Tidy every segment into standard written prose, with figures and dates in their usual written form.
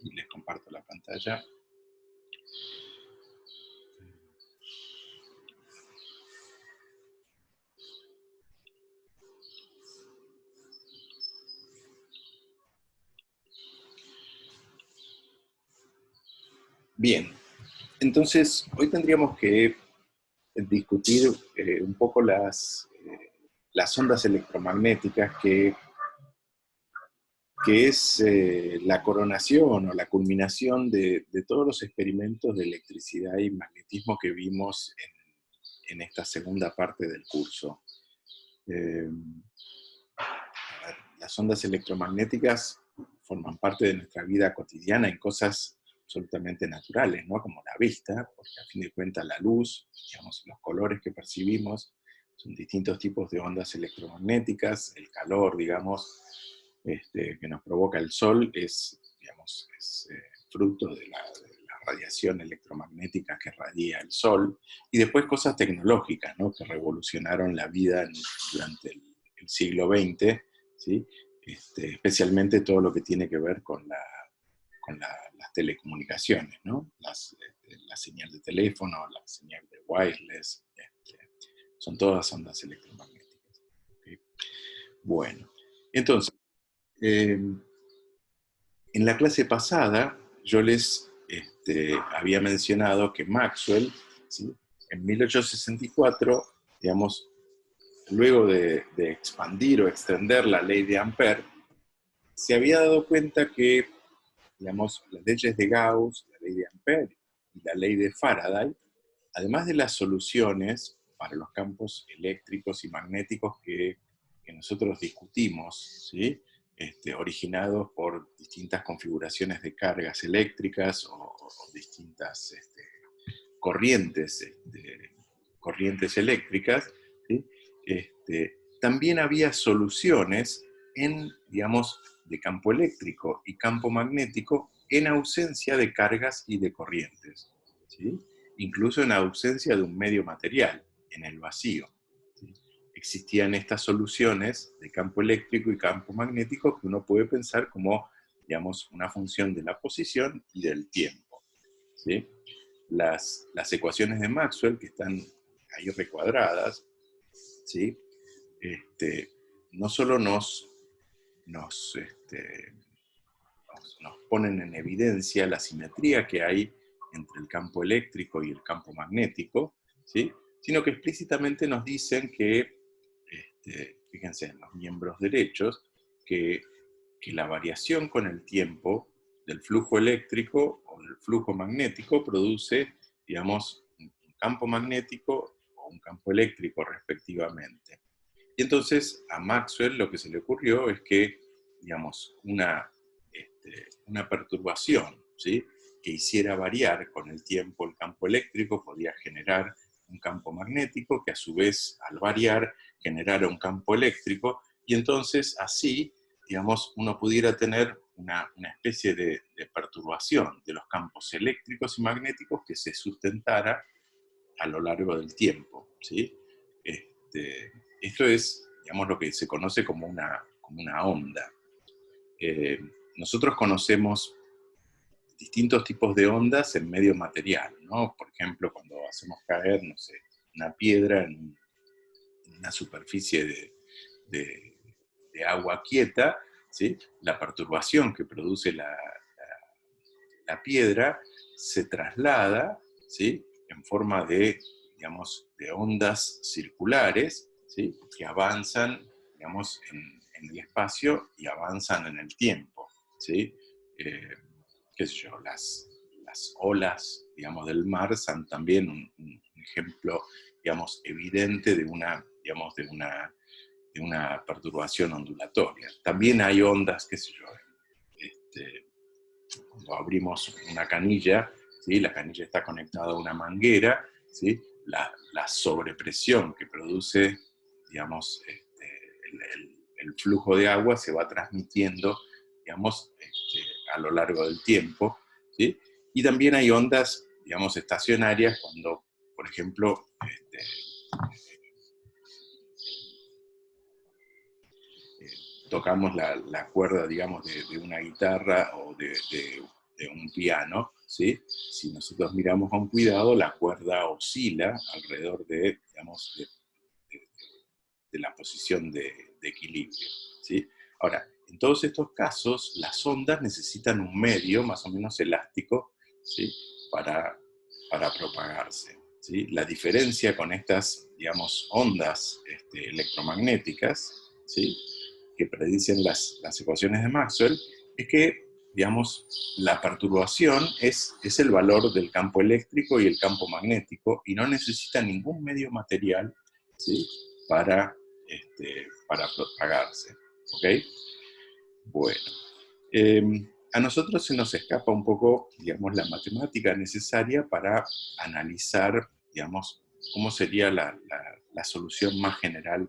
Y les comparto la pantalla. Bien, entonces hoy tendríamos que discutir un poco las ondas electromagnéticas, que es la coronación o la culminación de todos los experimentos de electricidad y magnetismo que vimos en esta segunda parte del curso. Eh, las ondas electromagnéticas forman parte de nuestra vida cotidiana en cosas absolutamente naturales, ¿no? Como la vista, porque a fin de cuentas la luz, digamos, los colores que percibimos son distintos tipos de ondas electromagnéticas, el calor, digamos, que nos provoca el sol es, digamos, fruto de la radiación electromagnética que radia el sol, y después cosas tecnológicas, ¿no? Que revolucionaron la vida durante el siglo XX, ¿sí? Especialmente todo lo que tiene que ver con las telecomunicaciones, ¿no? La señal de teléfono, la señal de wireless, son todas ondas electromagnéticas. ¿Okay? Bueno, entonces, en la clase pasada yo les había mencionado que Maxwell, ¿sí? En 1864, digamos, luego de expandir o extender la ley de Ampère, se había dado cuenta que, digamos, las leyes de Gauss, la ley de Ampère y la ley de Faraday, además de las soluciones para los campos eléctricos y magnéticos que nosotros discutimos, ¿sí? Originados por distintas configuraciones de cargas eléctricas o distintas corrientes eléctricas, ¿sí? También había soluciones digamos, de campo eléctrico y campo magnético en ausencia de cargas y de corrientes, ¿sí? Incluso en ausencia de un medio material, en el vacío, ¿sí? Existían estas soluciones de campo eléctrico y campo magnético que uno puede pensar como, digamos, una función de la posición y del tiempo, ¿sí? Las ecuaciones de Maxwell, que están ahí recuadradas, ¿sí? No solo nos ponen en evidencia la simetría que hay entre el campo eléctrico y el campo magnético, ¿sí? Sino que explícitamente nos dicen que, fíjense en los miembros derechos, que la variación con el tiempo del flujo eléctrico o del flujo magnético produce, digamos, un campo magnético o un campo eléctrico respectivamente. Y entonces a Maxwell lo que se le ocurrió es que, digamos, una perturbación, ¿sí? Que hiciera variar con el tiempo el campo eléctrico podía generar un campo magnético que a su vez al variar generara un campo eléctrico, y entonces así, digamos, uno pudiera tener una especie de perturbación de los campos eléctricos y magnéticos que se sustentara a lo largo del tiempo, ¿sí? Esto es, digamos, lo que se conoce como una onda. Nosotros conocemos distintos tipos de ondas en medio material, ¿no? Por ejemplo, cuando hacemos caer, no sé, una piedra en una superficie de agua quieta, ¿sí? La perturbación que produce la piedra se traslada, ¿sí? En forma de, digamos, de ondas circulares, ¿sí? Que avanzan, digamos, en el espacio y avanzan en el tiempo, ¿sí? Qué sé yo, las olas, digamos, del mar son también un ejemplo, digamos, evidente digamos, de una perturbación ondulatoria. También hay ondas, qué sé yo, cuando abrimos una canilla, ¿sí? La canilla está conectada a una manguera, ¿sí? La sobrepresión que produce, digamos, el flujo de agua se va transmitiendo, digamos, a lo largo del tiempo, ¿sí? Y también hay ondas, digamos, estacionarias cuando, por ejemplo, tocamos la cuerda, digamos, de una guitarra o de de un piano, ¿sí? Si nosotros miramos con cuidado, la cuerda oscila alrededor de, digamos, de- de la posición de equilibrio, ¿sí? Ahora, en todos estos casos, las ondas necesitan un medio más o menos elástico, ¿sí? para, para propagarse, ¿sí? La diferencia con estas, digamos, ondas electromagnéticas, ¿sí? que predicen las ecuaciones de Maxwell, es que, digamos, la perturbación es el valor del campo eléctrico y el campo magnético, y no necesita ningún medio material, ¿sí? para propagarse. ¿Ok? Bueno. A nosotros se nos escapa un poco, digamos, la matemática necesaria para analizar, digamos, cómo sería la solución más general,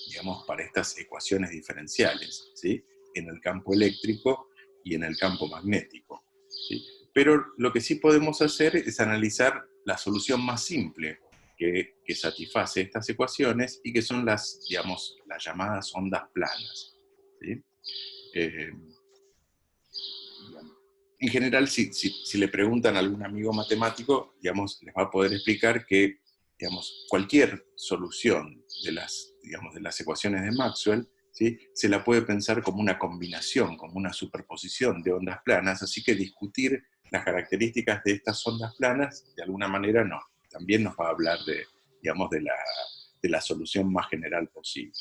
digamos, para estas ecuaciones diferenciales, ¿sí? En el campo eléctrico y en el campo magnético, ¿sí? Pero lo que sí podemos hacer es analizar la solución más simple que satisface estas ecuaciones y que son las, digamos, las llamadas ondas planas, ¿sí? Eh, en general, si le preguntan a algún amigo matemático, digamos, les va a poder explicar que, digamos, cualquier solución digamos, de las ecuaciones de Maxwell, ¿sí? se la puede pensar como una combinación, como una superposición de ondas planas, así que discutir las características de estas ondas planas, de alguna manera, no. También nos va a hablar digamos, de la solución más general posible.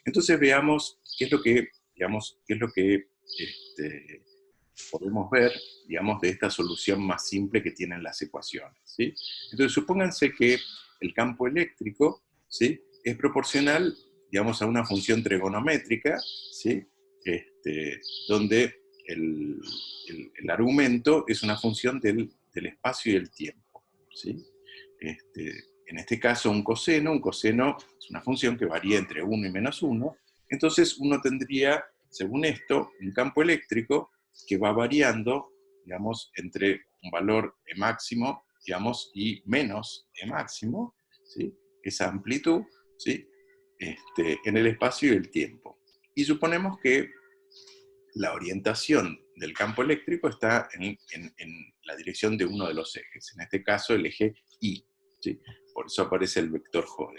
Entonces veamos qué es lo que, digamos, qué es lo que podemos ver, digamos, de esta solución más simple que tienen las ecuaciones, ¿sí? Entonces, supónganse que el campo eléctrico, ¿sí? es proporcional, digamos, a una función trigonométrica, ¿sí? Donde el argumento es una función del espacio y el tiempo, ¿sí? En este caso, un coseno es una función que varía entre 1 y -1, entonces uno tendría, según esto, un campo eléctrico que va variando, digamos, entre un valor E máximo, digamos, y menos E máximo, ¿sí? Esa amplitud, ¿sí? En el espacio y el tiempo. Y suponemos que la orientación del campo eléctrico está en la dirección de uno de los ejes, en este caso el eje Y, ¿sí? Por eso aparece el vector J,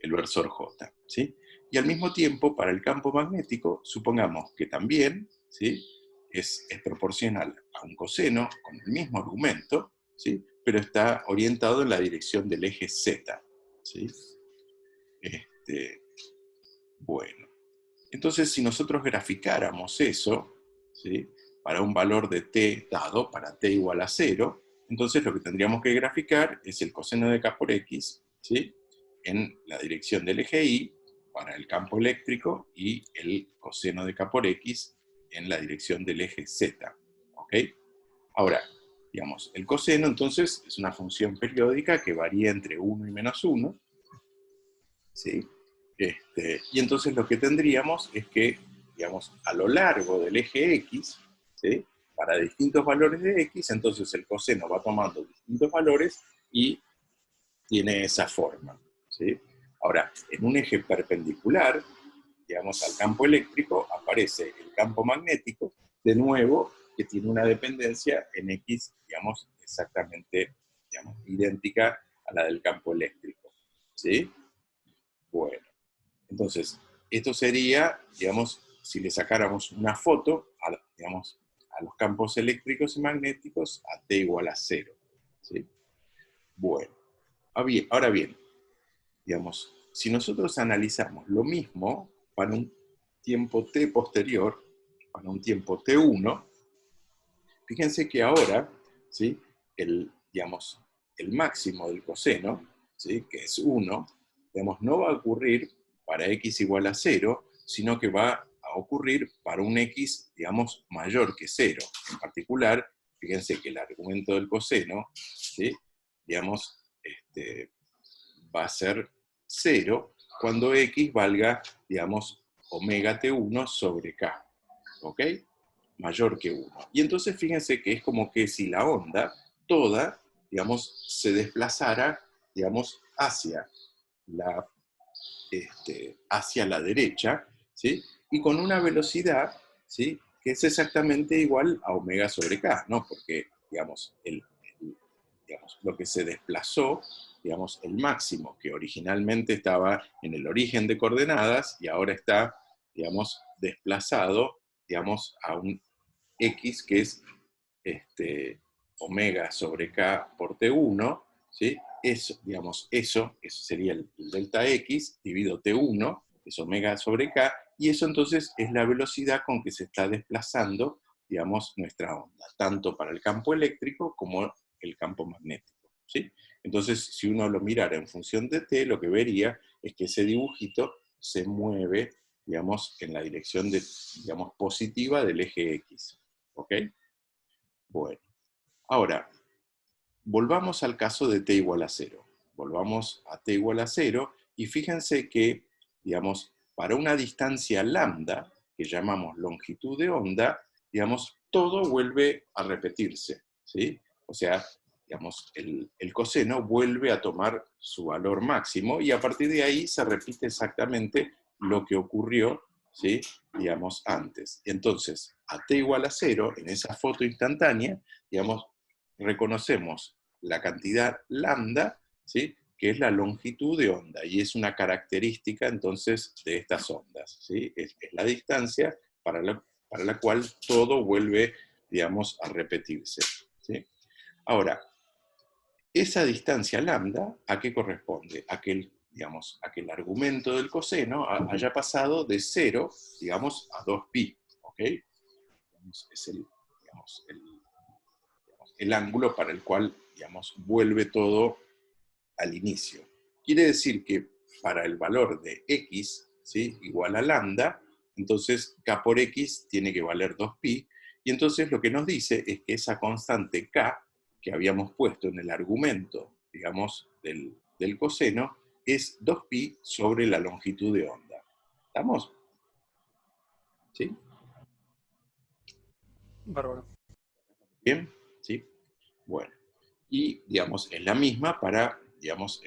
el versor J, ¿sí? Y al mismo tiempo, para el campo magnético, supongamos que también, ¿sí? es proporcional a un coseno con el mismo argumento, ¿sí? Pero está orientado en la dirección del eje Z, ¿sí? Bueno. Entonces, si nosotros graficáramos eso, ¿sí? para un valor de t dado, para t igual a 0, entonces lo que tendríamos que graficar es el coseno de k por x, ¿sí? en la dirección del eje Y para el campo eléctrico y el coseno de k por x en la dirección del eje Z. ¿Ok? Ahora, digamos, el coseno entonces es una función periódica que varía entre 1 y -1, ¿sí? Y entonces lo que tendríamos es que, digamos, a lo largo del eje X, ¿sí? para distintos valores de X, entonces el coseno va tomando distintos valores y tiene esa forma, ¿sí? Ahora, en un eje perpendicular, digamos, al campo eléctrico, aparece el campo magnético, de nuevo, que tiene una dependencia en X, digamos, exactamente, digamos, idéntica a la del campo eléctrico, ¿sí? Bueno. Entonces, esto sería, digamos, si le sacáramos una foto, digamos, a los campos eléctricos y magnéticos a t igual a 0. ¿Sí? Bueno, ahora bien, digamos, si nosotros analizamos lo mismo para un tiempo t posterior, para un tiempo t1, fíjense que ahora, ¿sí? Digamos, el máximo del coseno, ¿sí? que es 1, digamos, no va a ocurrir para x igual a 0, sino que va a ocurrir para un x, digamos, mayor que 0. En particular, fíjense que el argumento del coseno, ¿sí? digamos, va a ser 0 cuando x valga, digamos, omega t1 sobre k. ¿Ok? Mayor que 1. Y entonces fíjense que es como que si la onda toda, digamos, se desplazara, digamos, la, hacia la derecha, ¿sí? Y con una velocidad, ¿sí? que es exactamente igual a omega sobre k, ¿no? Porque, digamos, digamos, lo que se desplazó, digamos, el máximo que originalmente estaba en el origen de coordenadas y ahora está, digamos, desplazado, digamos, a un x que es omega sobre k por t1, ¿sí? Eso, digamos, eso sería el delta x dividido t1, que es omega sobre k, y eso entonces es la velocidad con que se está desplazando, digamos, nuestra onda, tanto para el campo eléctrico como el campo magnético, ¿sí? Entonces, si uno lo mirara en función de t, lo que vería es que ese dibujito se mueve, digamos, en la dirección de, digamos, positiva del eje x, ¿ok? Bueno, ahora, volvamos al caso de t igual a 0. Volvamos a t igual a 0 y fíjense que, digamos, para una distancia lambda, que llamamos longitud de onda, digamos, todo vuelve a repetirse, ¿sí? O sea, digamos, el coseno vuelve a tomar su valor máximo y a partir de ahí se repite exactamente lo que ocurrió, ¿sí? Digamos, antes. Entonces, a t igual a 0, en esa foto instantánea, digamos, reconocemos la cantidad lambda, ¿sí? Que es la longitud de onda, y es una característica entonces de estas ondas, ¿sí? Es la distancia para la cual todo vuelve, digamos, a repetirse, ¿sí? Ahora, esa distancia lambda, ¿a qué corresponde? A que digamos, a que el argumento del coseno haya pasado de 0, digamos, a 2pi, ¿ok? Es digamos, el ángulo para el cual, digamos, vuelve todo al inicio. Quiere decir que para el valor de x, ¿sí? Igual a lambda, entonces k por x tiene que valer 2pi, y entonces lo que nos dice es que esa constante k que habíamos puesto en el argumento, digamos, del coseno, es 2pi sobre la longitud de onda. ¿Estamos? ¿Sí? Bárbaro. ¿Bien? ¿Sí? Bueno. Y, digamos, es la misma para, digamos,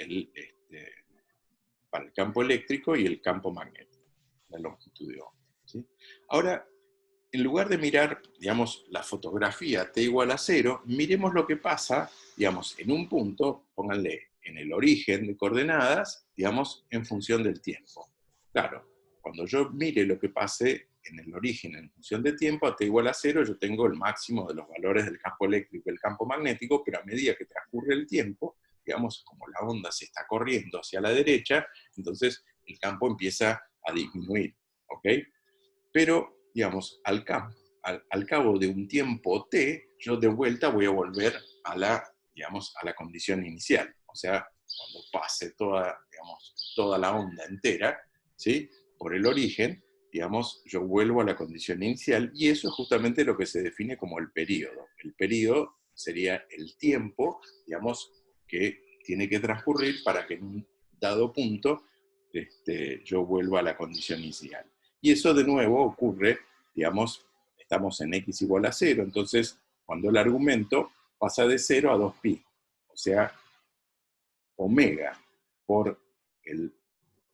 para el campo eléctrico y el campo magnético, la longitud de onda, ¿sí? Ahora, en lugar de mirar, digamos, la fotografía t igual a 0, miremos lo que pasa, digamos, en un punto, pónganle en el origen de coordenadas, digamos, en función del tiempo. Claro, cuando yo mire lo que pase en el origen en función de tiempo, a t igual a 0, yo tengo el máximo de los valores del campo eléctrico y el campo magnético, pero a medida que transcurre el tiempo, digamos, como la onda se está corriendo hacia la derecha, entonces el campo empieza a disminuir, ¿ok? Pero, digamos, al cabo de un tiempo t, yo de vuelta voy a volver a digamos, a la condición inicial. O sea, cuando pase digamos, toda la onda entera, ¿sí? Por el origen, digamos, yo vuelvo a la condición inicial, y eso es justamente lo que se define como el período. El período sería el tiempo, digamos, que tiene que transcurrir para que en un dado punto yo vuelva a la condición inicial. Y eso de nuevo ocurre, digamos, estamos en x igual a 0, entonces cuando el argumento pasa de 0 a 2pi, o sea, omega por el,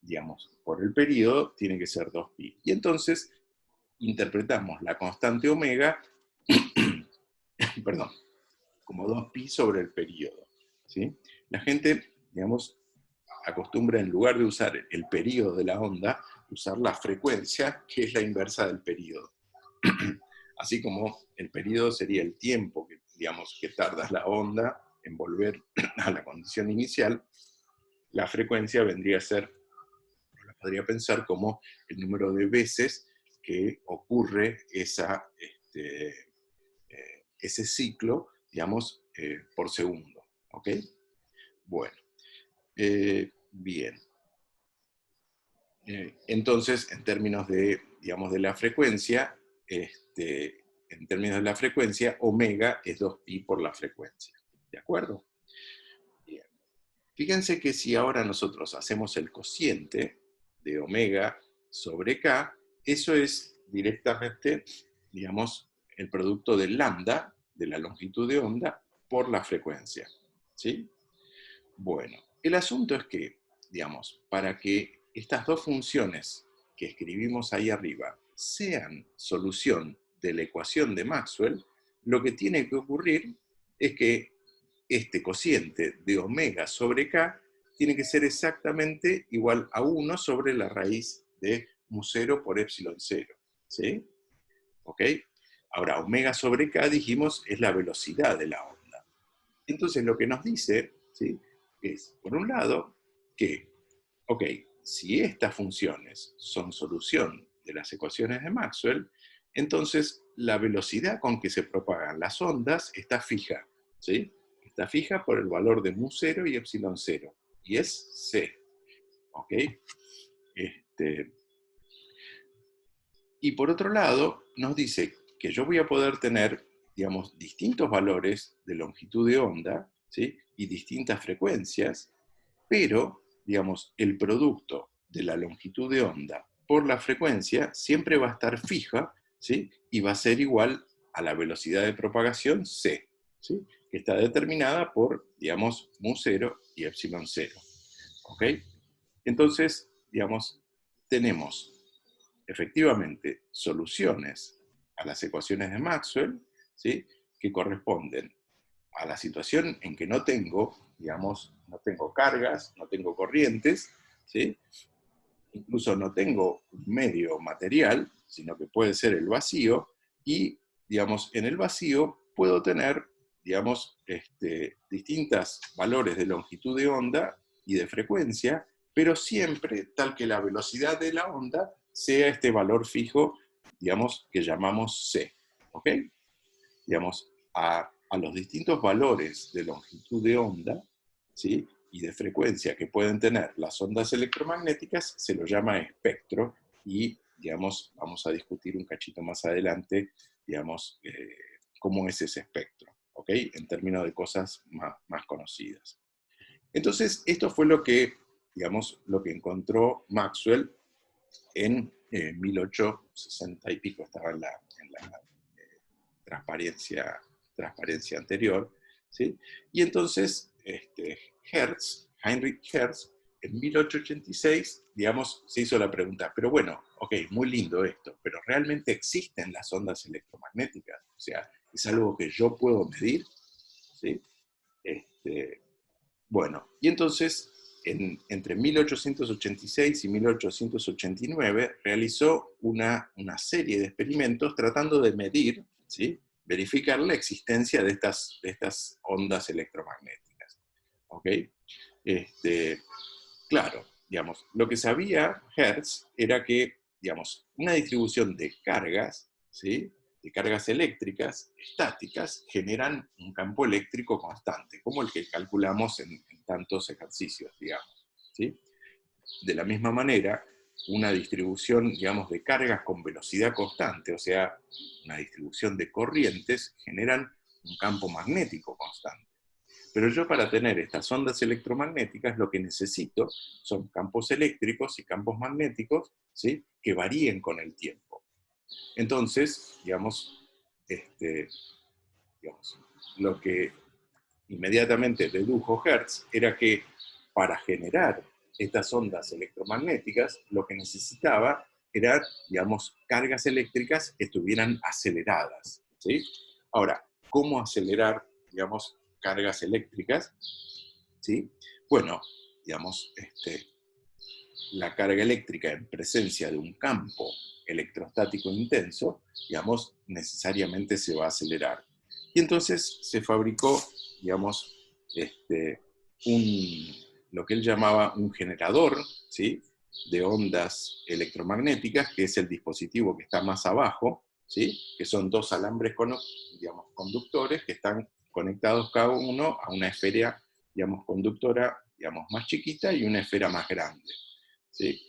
digamos, por el periodo tiene que ser 2pi. Y entonces interpretamos la constante omega, perdón, como 2pi sobre el periodo, ¿sí? La gente, digamos, acostumbra, en lugar de usar el periodo de la onda, usar la frecuencia, que es la inversa del periodo. Así como el periodo sería el tiempo que, digamos, que tarda la onda en volver a la condición inicial, la frecuencia vendría a ser, la podría pensar como el número de veces que ocurre ese ciclo, digamos, por segundo. ¿Ok? Bueno, bien. Entonces, en términos de, digamos, de la frecuencia, en términos de la frecuencia, omega es 2pi por la frecuencia. ¿De acuerdo? Bien. Fíjense que si ahora nosotros hacemos el cociente de omega sobre k, eso es directamente, digamos, el producto del lambda, de la longitud de onda, por la frecuencia. ¿Sí? Bueno, el asunto es que, digamos, para que estas dos funciones que escribimos ahí arriba sean solución de la ecuación de Maxwell, lo que tiene que ocurrir es que este cociente de omega sobre k tiene que ser exactamente igual a 1 sobre la raíz de mu0 por epsilon 0. ¿Sí? ¿Ok? Ahora, omega sobre k, dijimos, es la velocidad de la onda. Entonces, lo que nos dice, ¿sí?, es, por un lado, que, ok, si estas funciones son solución de las ecuaciones de Maxwell, entonces la velocidad con que se propagan las ondas está fija, ¿sí? Está fija por el valor de mu0 y epsilon 0, y es c, ¿ok? Y por otro lado, nos dice que yo voy a poder tener, digamos, distintos valores de longitud de onda, ¿sí?, y distintas frecuencias, pero, digamos, el producto de la longitud de onda por la frecuencia siempre va a estar fija, ¿sí?, y va a ser igual a la velocidad de propagación c, ¿sí?, que está determinada por, digamos, mu0 y epsilon 0. ¿Ok? Entonces, digamos, tenemos efectivamente soluciones a las ecuaciones de Maxwell, ¿sí?, que corresponden a la situación en que no tengo, digamos, no tengo cargas, no tengo corrientes, ¿sí?, incluso no tengo un medio material, sino que puede ser el vacío, y, digamos, en el vacío puedo tener, digamos, distintos valores de longitud de onda y de frecuencia, pero siempre tal que la velocidad de la onda sea este valor fijo, digamos, que llamamos c, ¿ok? Digamos, a los distintos valores de longitud de onda, ¿sí?, y de frecuencia que pueden tener las ondas electromagnéticas, se lo llama espectro, y, digamos, vamos a discutir un cachito más adelante, digamos, cómo es ese espectro, ¿ok?, en términos de cosas más conocidas. Entonces, esto fue lo que, digamos, lo que encontró Maxwell en 1860 y pico, estaba en la transparencia anterior, ¿sí? Y entonces, Heinrich Hertz, en 1886, digamos, se hizo la pregunta, pero bueno, ok, muy lindo esto, pero ¿realmente existen las ondas electromagnéticas? O sea, ¿es algo que yo puedo medir? ¿Sí? Bueno, y entonces, entre 1886 y 1889, realizó una serie de experimentos tratando de medir, ¿sí?, verificar la existencia de estas ondas electromagnéticas. ¿Ok? Claro, digamos, lo que sabía Hertz era que, digamos, una distribución de cargas, ¿sí?, de cargas eléctricas estáticas, generan un campo eléctrico constante, como el que calculamos en tantos ejercicios, digamos, ¿sí? De la misma manera, una distribución, digamos, de cargas con velocidad constante, o sea, una distribución de corrientes, generan un campo magnético constante. Pero yo, para tener estas ondas electromagnéticas, lo que necesito son campos eléctricos y campos magnéticos, ¿sí?, que varíen con el tiempo. Entonces, digamos, lo que inmediatamente dedujo Hertz era que para generar estas ondas electromagnéticas, lo que necesitaba eran, digamos, cargas eléctricas que estuvieran aceleradas, ¿sí? Ahora, ¿cómo acelerar, digamos, cargas eléctricas? ¿Sí? Bueno, digamos, la carga eléctrica en presencia de un campo electrostático intenso, digamos, necesariamente se va a acelerar. Y entonces se fabricó, digamos, lo que él llamaba un generador, ¿sí?, de ondas electromagnéticas, que es el dispositivo que está más abajo, ¿sí?, que son dos alambres, digamos, conductores que están conectados cada uno a una esfera, digamos, conductora, digamos, más chiquita y una esfera más grande, ¿sí?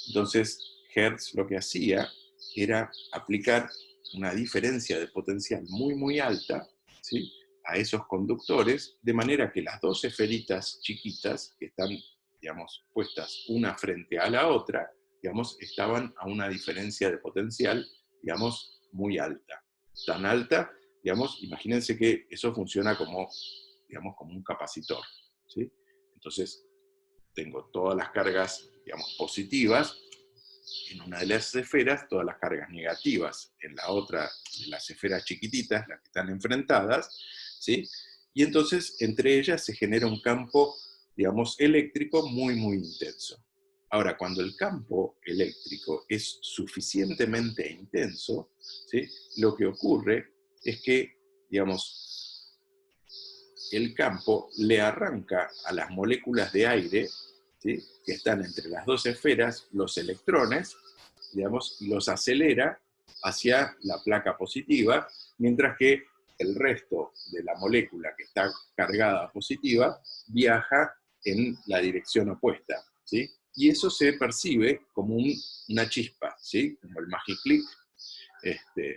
Entonces, Hertz lo que hacía era aplicar una diferencia de potencial muy, muy alta, ¿sí?, a esos conductores, de manera que las dos esferitas chiquitas, que están, digamos, puestas una frente a la otra, digamos, estaban a una diferencia de potencial, digamos, muy alta. Tan alta, digamos, imagínense que eso funciona como, digamos, como un capacitor, ¿sí? Entonces, tengo todas las cargas, digamos, positivas, en una de las esferas todas las cargas negativas, en la otra, en las esferas chiquititas, las que están enfrentadas, ¿sí? Y entonces entre ellas se genera un campo, digamos, eléctrico muy, muy intenso. Ahora, cuando el campo eléctrico es suficientemente intenso, ¿sí? Lo que ocurre es que, digamos, el campo le arranca a las moléculas de aire, ¿sí? Que están entre las dos esferas, los electrones, digamos, y los acelera hacia la placa positiva, mientras que el resto de la molécula que está cargada positiva viaja en la dirección opuesta, ¿sí? Y eso se percibe como una chispa, ¿sí? Como el magic click,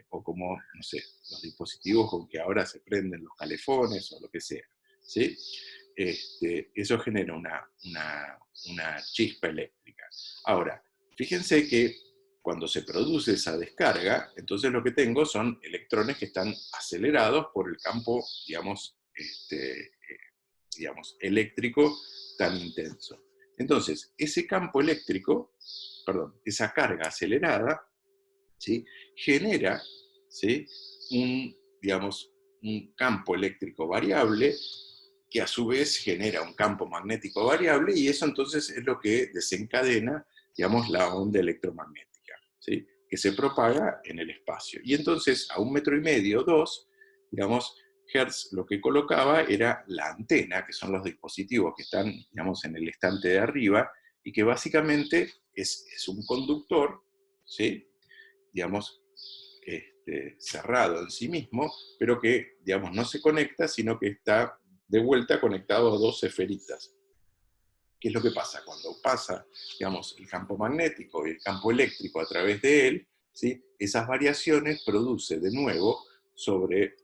o como, no sé, los dispositivos con que ahora se prenden los calefones o lo que sea, ¿sí? Eso genera una chispa eléctrica. Ahora, fíjense que cuando se produce esa descarga, entonces lo que tengo son electrones que están acelerados por el campo, digamos, eléctrico tan intenso. Entonces, ese campo eléctrico, perdón, esa carga acelerada, ¿sí? Genera, ¿sí? Digamos, un campo eléctrico variable que a su vez genera un campo magnético variable, y eso entonces es lo que desencadena, digamos, la onda electromagnética, ¿sí? Que se propaga en el espacio. Y entonces a 1,5 metros, 2, digamos, Hertz lo que colocaba era la antena, que son los dispositivos que están, digamos, en el estante de arriba, y que básicamente es un conductor, ¿sí? Digamos, cerrado en sí mismo, pero que, digamos, no se conecta, sino que está de vuelta conectado a dos esferitas. ¿Qué es lo que pasa? Cuando pasa, digamos, el campo magnético y el campo eléctrico a través de él, ¿sí? Esas variaciones produce de nuevo sobre,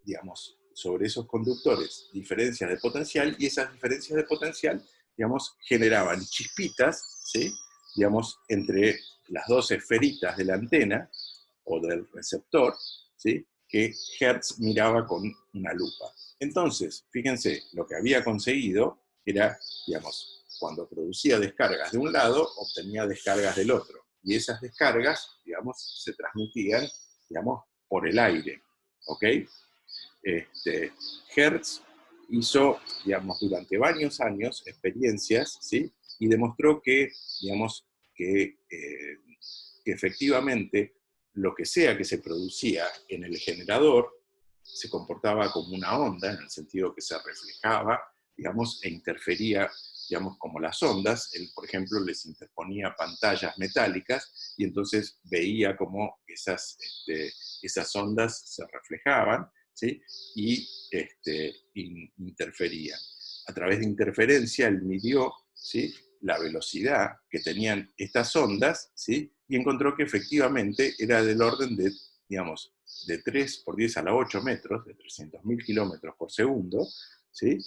digamos, sobre esos conductores diferencias de potencial, y esas diferencias de potencial, digamos, generaban chispitas, ¿sí? Digamos, entre las dos esferitas de la antena o del receptor, ¿sí? Que Hertz miraba con una lupa. Entonces, fíjense, lo que había conseguido era, digamos, cuando producía descargas de un lado, obtenía descargas del otro. Y esas descargas, digamos, se transmitían, digamos, por el aire. ¿Ok? Hertz hizo, digamos, durante varios años experiencias, ¿sí? Y demostró que, digamos, que efectivamente lo que sea que se producía en el generador se comportaba como una onda, en el sentido que se reflejaba, digamos, e interfería, digamos, como las ondas. Él, por ejemplo, les interponía pantallas metálicas, y entonces veía cómo esas ondas se reflejaban, ¿sí? Y interferían. A través de interferencia, él midió, ¿sí? La velocidad que tenían estas ondas, ¿sí? Y encontró que efectivamente era del orden de, digamos, de 3 por 10 a la 8 metros, de 300.000 kilómetros por segundo, ¿sí?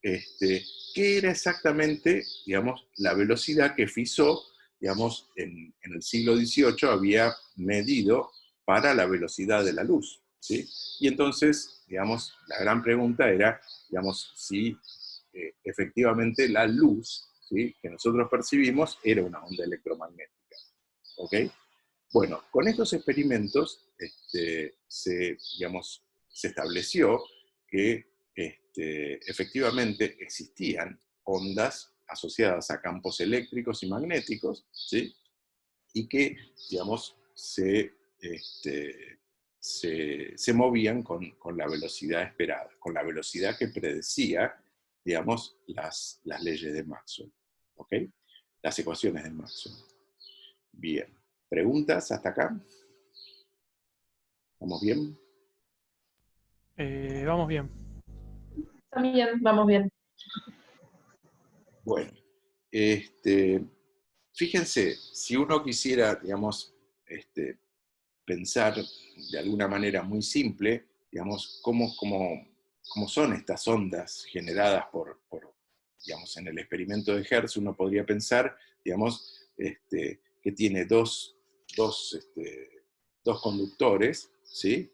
Que era exactamente, digamos, la velocidad que Fizeau, digamos, en el siglo XVIII había medido para la velocidad de la luz, ¿sí? Y entonces, digamos, la gran pregunta era, digamos, si efectivamente la luz, ¿sí? Que nosotros percibimos era una onda electromagnética. ¿Ok? Bueno, con estos experimentos digamos, se estableció que efectivamente existían ondas asociadas a campos eléctricos y magnéticos, ¿sí? Y que, digamos, se movían con la velocidad esperada, con la velocidad que predecía, digamos, las leyes de Maxwell. ¿Ok? Las ecuaciones de Maxwell. Bien. ¿Preguntas hasta acá? ¿Vamos bien? Vamos bien. También, vamos bien. Bueno, fíjense, si uno quisiera, digamos, pensar de alguna manera muy simple, digamos, cómo son estas ondas generadas digamos, en el experimento de Hertz, uno podría pensar, digamos, que tiene dos conductores, ¿sí?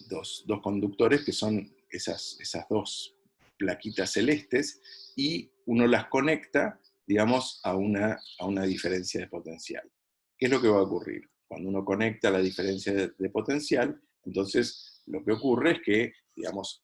Dos conductores que son esas dos plaquitas celestes, y uno las conecta, digamos, a una diferencia de potencial. ¿Qué es lo que va a ocurrir? Cuando uno conecta la diferencia de potencial, entonces lo que ocurre es que, digamos,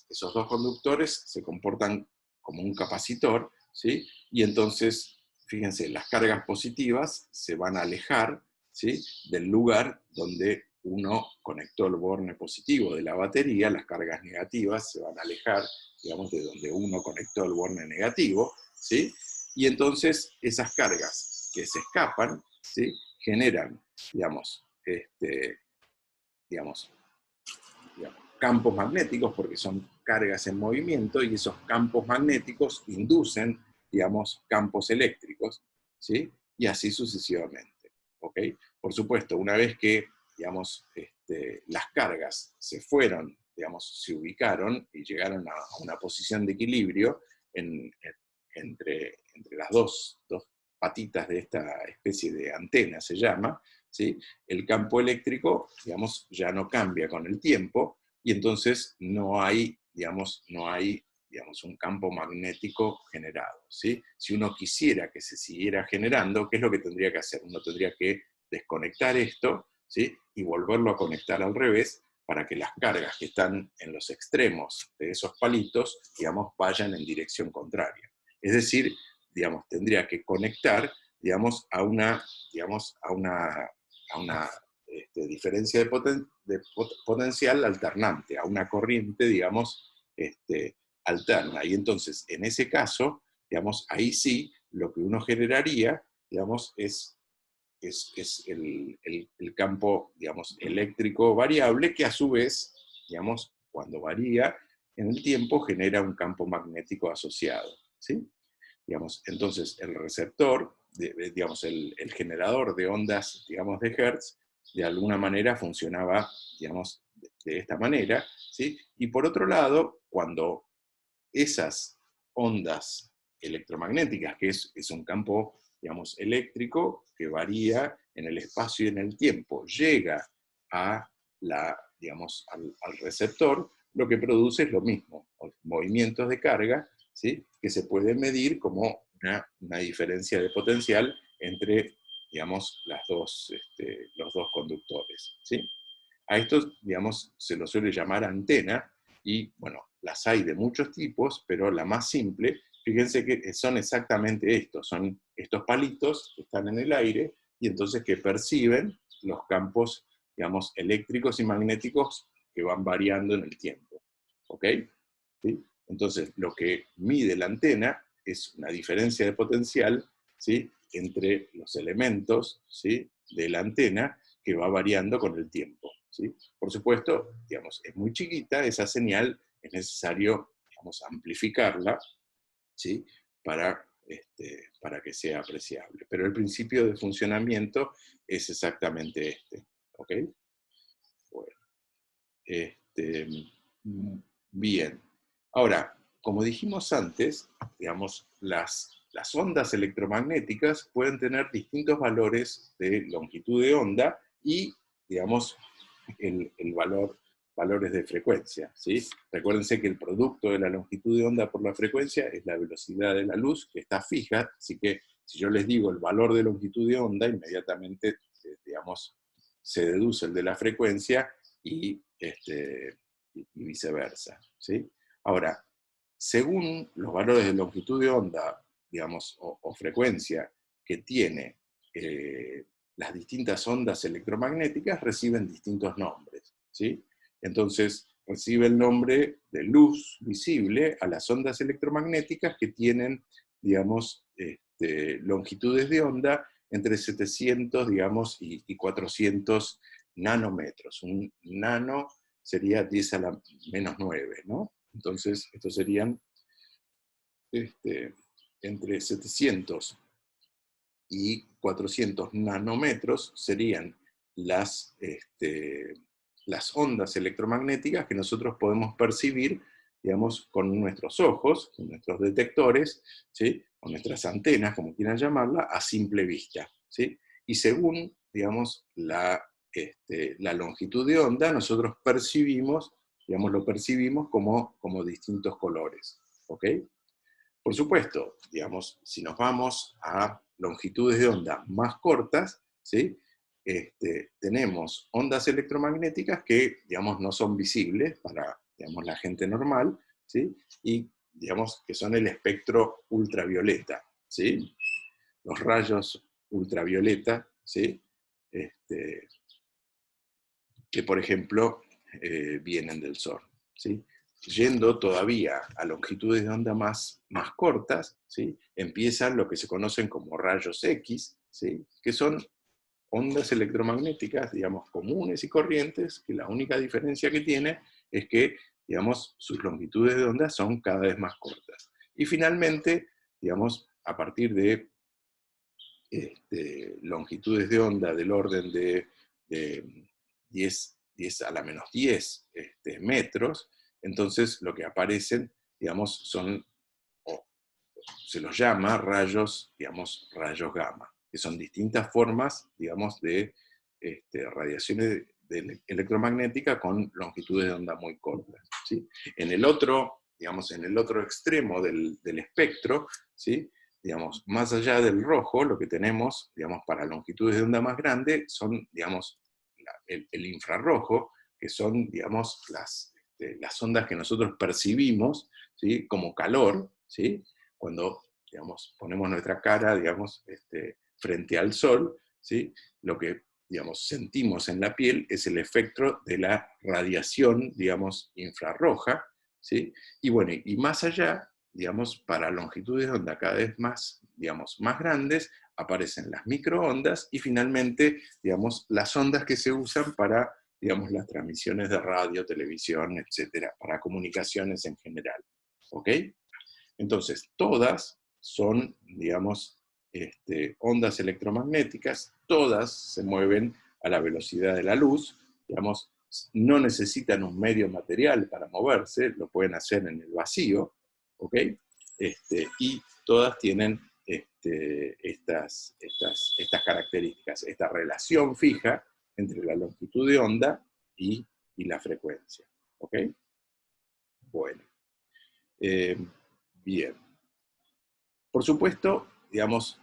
esos dos conductores se comportan como un capacitor, ¿sí? Y entonces, fíjense, las cargas positivas se van a alejar, ¿sí?, del lugar donde uno conectó el borne positivo de la batería, las cargas negativas se van a alejar, digamos, de donde uno conectó el borne negativo, ¿sí? Y entonces esas cargas que se escapan, ¿sí?, generan, digamos, digamos, campos magnéticos, porque son cargas en movimiento, y esos campos magnéticos inducen, digamos, campos eléctricos, ¿sí? Y así sucesivamente, ¿ok? Por supuesto, una vez que, digamos, las cargas se fueron, digamos, se ubicaron y llegaron a una posición de equilibrio entre las dos patitas de esta especie de antena, se llama, ¿sí?, el campo eléctrico, digamos, ya no cambia con el tiempo, y entonces no hay, digamos, un campo magnético generado, ¿sí? Si uno quisiera que se siguiera generando, ¿qué es lo que tendría que hacer? Uno tendría que desconectar esto, ¿sí?, y volverlo a conectar al revés, para que las cargas que están en los extremos de esos palitos, digamos, vayan en dirección contraria. Es decir, digamos, tendría que conectar, digamos, a una diferencia de potencial alternante, a una corriente, digamos, alterna. Y entonces, en ese caso, digamos, ahí sí, lo que uno generaría, digamos, es el campo, digamos, eléctrico variable, que a su vez, digamos, cuando varía en el tiempo, genera un campo magnético asociado, ¿sí? Digamos, entonces, el receptor, digamos, el generador de ondas, digamos, de Hertz, de alguna manera funcionaba, digamos, de esta manera, ¿sí? Y por otro lado, cuando esas ondas electromagnéticas, que es un campo, digamos, eléctrico, que varía en el espacio y en el tiempo, llega a digamos, al receptor, lo que produce es lo mismo, movimientos de carga, ¿sí?, que se puede medir como una diferencia de potencial entre, digamos, los dos conductores, ¿sí? A estos, digamos, se los suele llamar antena, y bueno, las hay de muchos tipos, pero la más simple, fíjense que son exactamente estos, son estos palitos que están en el aire, y entonces que perciben los campos, digamos, eléctricos y magnéticos que van variando en el tiempo, ¿ok? ¿Sí? Entonces, lo que mide la antena es una diferencia de potencial, ¿sí?, entre los elementos, ¿sí?, de la antena, que va variando con el tiempo, ¿sí? Por supuesto, digamos, es muy chiquita esa señal, es necesario, digamos, amplificarla, ¿sí?, para que sea apreciable. Pero el principio de funcionamiento es exactamente este, ¿ok? Bueno, bien. Ahora, como dijimos antes, digamos, las ondas electromagnéticas pueden tener distintos valores de longitud de onda y, digamos, valores de frecuencia, ¿sí? Recuérdense que el producto de la longitud de onda por la frecuencia es la velocidad de la luz, que está fija, así que si yo les digo el valor de longitud de onda, inmediatamente, digamos, se deduce el de la frecuencia y viceversa, ¿sí? Ahora, según los valores de longitud de onda, digamos, o frecuencia que tiene las distintas ondas electromagnéticas, reciben distintos nombres, ¿sí? Entonces, recibe el nombre de luz visible a las ondas electromagnéticas que tienen, digamos, longitudes de onda entre 700, digamos, y 400 nanómetros. Un nano sería 10 a la menos 9, ¿no? Entonces, estos serían entre 700 y 400 nanómetros serían las ondas electromagnéticas que nosotros podemos percibir, digamos, con nuestros ojos, con nuestros detectores, ¿sí?, con nuestras antenas, como quieran llamarla, a simple vista, ¿sí? Y según, digamos, la longitud de onda, nosotros percibimos, digamos, lo percibimos como distintos colores, ¿ok? Por supuesto, digamos, si nos vamos a longitudes de onda más cortas, ¿sí? Tenemos ondas electromagnéticas que, digamos, no son visibles para, digamos, la gente normal, ¿sí? Y, digamos, que son el espectro ultravioleta, ¿sí? Los rayos ultravioleta, ¿sí? Que, por ejemplo, vienen del Sol, ¿sí? Yendo todavía a longitudes de onda más cortas, ¿sí? Empiezan lo que se conocen como rayos X, ¿sí? Que son ondas electromagnéticas, digamos, comunes y corrientes, que la única diferencia que tiene es que, digamos, sus longitudes de onda son cada vez más cortas. Y finalmente, digamos, a partir de longitudes de onda del orden de 10 a la menos 10 metros, entonces lo que aparecen, digamos, son, o se los llama rayos, digamos, rayos gamma, que son distintas formas, digamos, de radiaciones electromagnética con longitudes de onda muy cortas, ¿sí? En el otro, digamos, en el otro extremo del espectro, ¿sí? Digamos, más allá del rojo, lo que tenemos, digamos, para longitudes de onda más grande, son, digamos, el infrarrojo, que son, digamos, las ondas que nosotros percibimos, ¿sí? Como calor, ¿sí? Cuando, digamos, ponemos nuestra cara, digamos, frente al sol, ¿sí? Lo que, digamos, sentimos en la piel es el efecto de la radiación, digamos, infrarroja, ¿sí? Y bueno, y más allá, digamos, para longitudes de onda cada vez más, digamos, más grandes, aparecen las microondas y finalmente, digamos, las ondas que se usan para, digamos, las transmisiones de radio, televisión, etcétera, para comunicaciones en general. ¿Ok? Entonces, todas son, digamos, ondas electromagnéticas, todas se mueven a la velocidad de la luz, digamos, no necesitan un medio material para moverse, lo pueden hacer en el vacío, ¿ok? Y todas tienen estas características, esta relación fija entre la longitud de onda y la frecuencia, ¿ok? Bueno, bien. Por supuesto, digamos,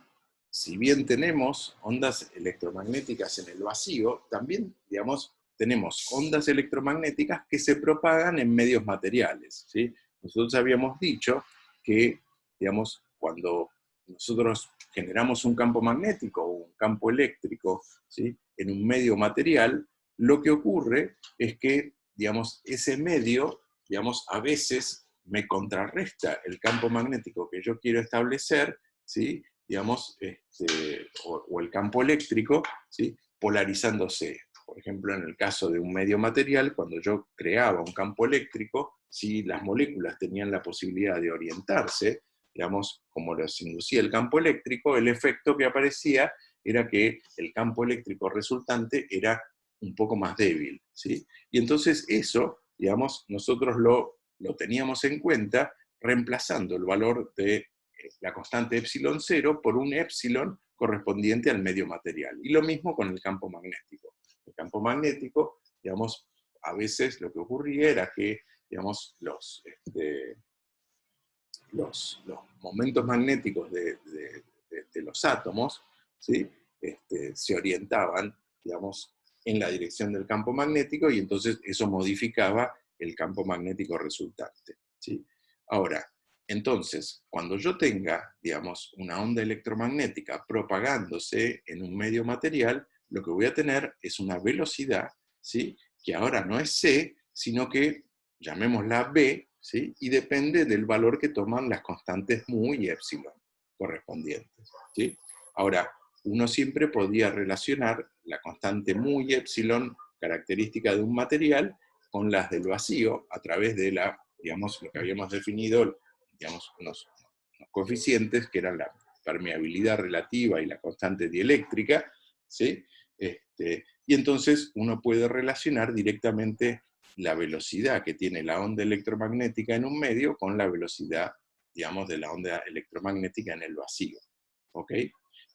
si bien tenemos ondas electromagnéticas en el vacío, también, digamos, tenemos ondas electromagnéticas que se propagan en medios materiales, ¿sí? Nosotros habíamos dicho que, digamos, cuando nosotros generamos un campo magnético o un campo eléctrico, ¿sí? En un medio material, lo que ocurre es que, digamos, ese medio, digamos, a veces me contrarresta el campo magnético que yo quiero establecer, ¿sí? Digamos, o el campo eléctrico, ¿sí? Polarizándose. Por ejemplo, en el caso de un medio material, cuando yo creaba un campo eléctrico, si las moléculas tenían la posibilidad de orientarse, digamos, como los inducía el campo eléctrico, el efecto que aparecía era que el campo eléctrico resultante era un poco más débil, ¿sí? Y entonces eso, digamos, nosotros lo teníamos en cuenta reemplazando el valor de la constante epsilon 0 por un epsilon correspondiente al medio material. Y lo mismo con el campo magnético. El campo magnético, digamos, a veces lo que ocurría era que, digamos, los momentos magnéticos de los átomos, ¿sí? Se orientaban, digamos, en la dirección del campo magnético y entonces eso modificaba el campo magnético resultante, ¿sí? Ahora, entonces, cuando yo tenga, digamos, una onda electromagnética propagándose en un medio material, lo que voy a tener es una velocidad, ¿sí? Que ahora no es c, sino que llamémosla b, ¿sí? Y depende del valor que toman las constantes mu y epsilon correspondientes, ¿sí? Ahora, uno siempre podía relacionar la constante mu y epsilon, característica de un material, con las del vacío a través de digamos, lo que habíamos definido, digamos, unos coeficientes que eran la permeabilidad relativa y la constante dieléctrica, ¿sí? Y entonces uno puede relacionar directamente la velocidad que tiene la onda electromagnética en un medio con la velocidad, digamos, de la onda electromagnética en el vacío, ¿ok?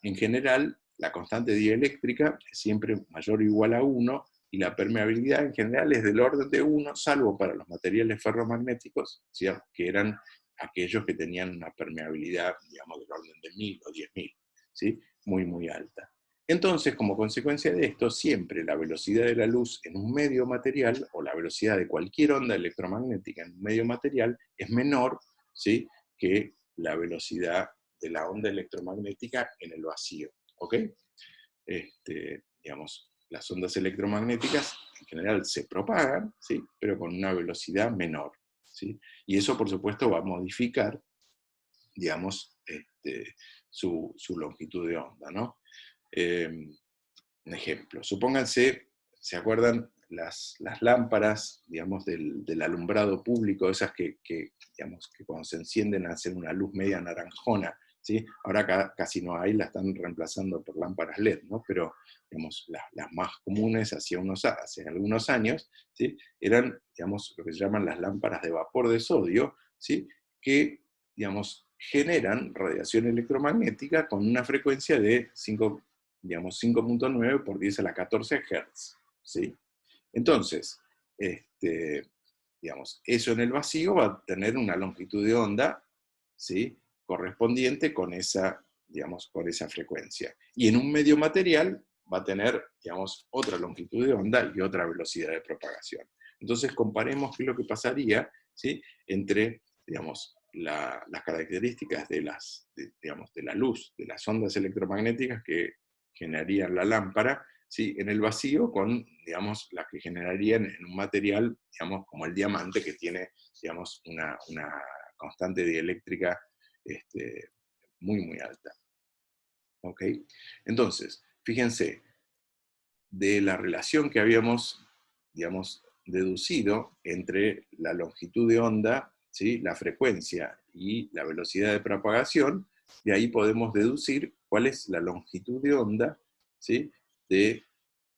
En general, la constante dieléctrica es siempre mayor o igual a 1, y la permeabilidad en general es del orden de 1, salvo para los materiales ferromagnéticos, ¿sí? Que eran aquellos que tenían una permeabilidad, digamos, del orden de 1000 o 10.000, ¿sí? Muy, muy alta. Entonces, como consecuencia de esto, siempre la velocidad de la luz en un medio material, o la velocidad de cualquier onda electromagnética en un medio material, es menor, ¿sí?, que la velocidad de la onda electromagnética en el vacío. ¿Ok? Digamos, las ondas electromagnéticas en general se propagan, ¿sí?, pero con una velocidad menor, ¿sí? Y eso, por supuesto, va a modificar, digamos, su longitud de onda, ¿no? Un ejemplo, supónganse, ¿se acuerdan las lámparas, digamos, del alumbrado público, esas digamos, que cuando se encienden hacen una luz media naranjona, ¿sí? Ahora casi no hay, la están reemplazando por lámparas LED, ¿no? Pero, digamos, las más comunes hace algunos años, ¿sí?, eran, digamos, lo que se llaman las lámparas de vapor de sodio, ¿sí?, que, digamos, generan radiación electromagnética con una frecuencia de 5.9 por 10 a la 14 Hz, ¿sí? Entonces, digamos, eso en el vacío va a tener una longitud de onda, ¿sí?, correspondiente con esa, digamos, con esa frecuencia. Y en un medio material va a tener, digamos, otra longitud de onda y otra velocidad de propagación. Entonces, comparemos qué es lo que pasaría, ¿sí?, entre, digamos, las características digamos, de la luz, de las ondas electromagnéticas que generarían la lámpara, ¿sí?, en el vacío con, digamos, las que generarían en un material, digamos, como el diamante, que tiene, digamos, una constante dieléctrica muy, muy alta. ¿Ok? Entonces, fíjense, de la relación que habíamos, digamos, deducido entre la longitud de onda, ¿sí?, la frecuencia y la velocidad de propagación, de ahí podemos deducir cuál es la longitud de onda, ¿sí?, de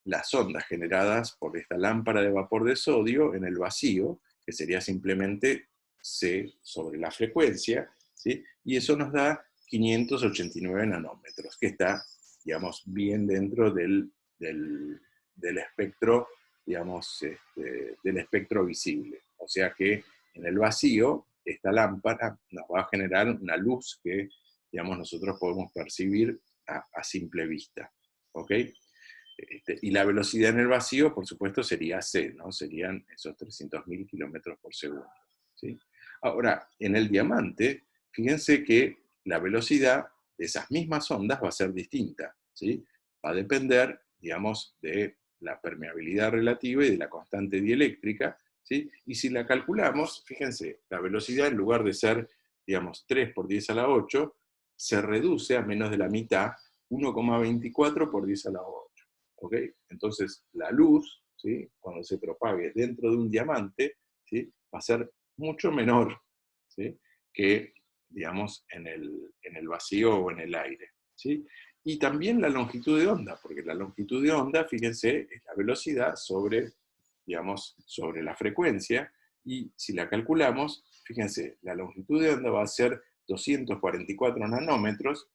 las ondas generadas por esta lámpara de vapor de sodio en el vacío, que sería simplemente C sobre la frecuencia, ¿sí?, y eso nos da 589 nanómetros, que está, digamos, bien dentro del espectro, digamos, del espectro visible. O sea que en el vacío, esta lámpara nos va a generar una luz que, digamos, nosotros podemos percibir a simple vista. ¿Ok? Y la velocidad en el vacío, por supuesto, sería c, ¿no? Serían esos 300.000 kilómetros por segundo, ¿sí? Ahora, en el diamante, fíjense que la velocidad de esas mismas ondas va a ser distinta, ¿sí? Va a depender, digamos, de la permeabilidad relativa y de la constante dieléctrica, ¿sí? Y si la calculamos, fíjense, la velocidad, en lugar de ser, digamos, 3 por 10 a la 8, se reduce a menos de la mitad, 1,24 por 10 a la 8. ¿Ok? Entonces, la luz, ¿sí?, cuando se propague dentro de un diamante, ¿sí?, va a ser mucho menor, ¿sí?, que, digamos, en el vacío o en el aire, ¿sí? Y también la longitud de onda, porque la longitud de onda, fíjense, es la velocidad sobre, digamos, sobre la frecuencia, y si la calculamos, fíjense, la longitud de onda va a ser 244 nanómetros,